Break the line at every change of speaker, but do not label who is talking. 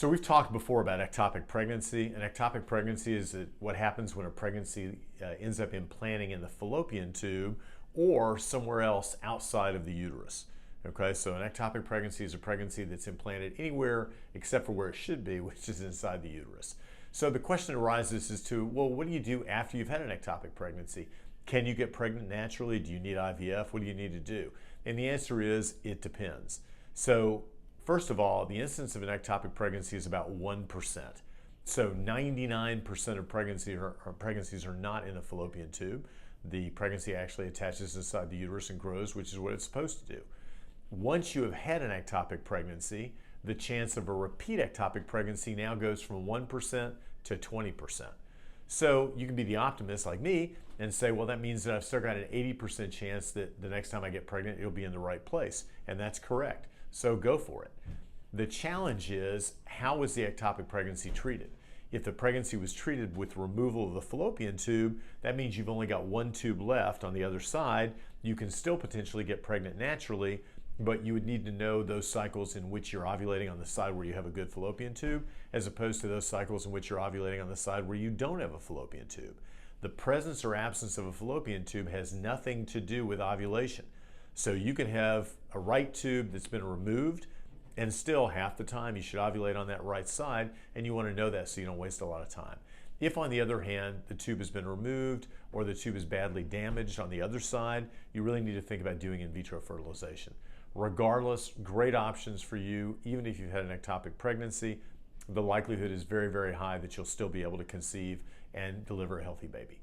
So we've talked before about ectopic pregnancy. An ectopic pregnancy is what happens when a pregnancy ends up implanting in the fallopian tube or somewhere else outside of the uterus. Okay, so an ectopic pregnancy is a pregnancy that's implanted anywhere except for where it should be, which is inside the uterus. So the question arises as to, well, what do you do after you've had an ectopic pregnancy? Can you get pregnant naturally? Do you need IVF? What do you need to do? And the answer is, it depends. So first of all, the incidence of an ectopic pregnancy is about 1%. So 99% of pregnancies are not in the fallopian tube. The pregnancy actually attaches inside the uterus and grows, which is what it's supposed to do. Once you have had an ectopic pregnancy, the chance of a repeat ectopic pregnancy now goes from 1% to 20%. So you can be the optimist like me and say, well, that means that I've still got an 80% chance that the next time I get pregnant, it'll be in the right place. And that's correct. So go for it. The challenge is, how was the ectopic pregnancy treated? If the pregnancy was treated with removal of the fallopian tube, that means you've only got one tube left on the other side. You can still potentially get pregnant naturally, but you would need to know those cycles in which you're ovulating on the side where you have a good fallopian tube, as opposed to those cycles in which you're ovulating on the side where you don't have a fallopian tube. The presence or absence of a fallopian tube has nothing to do with ovulation. So you can have a right tube that's been removed, and still half the time you should ovulate on that right side, and you want to know that so you don't waste a lot of time. If, on the other hand, the tube has been removed or the tube is badly damaged on the other side, you really need to think about doing in vitro fertilization. Regardless, great options for you. Even if you've had an ectopic pregnancy, the likelihood is very, very high that you'll still be able to conceive and deliver a healthy baby.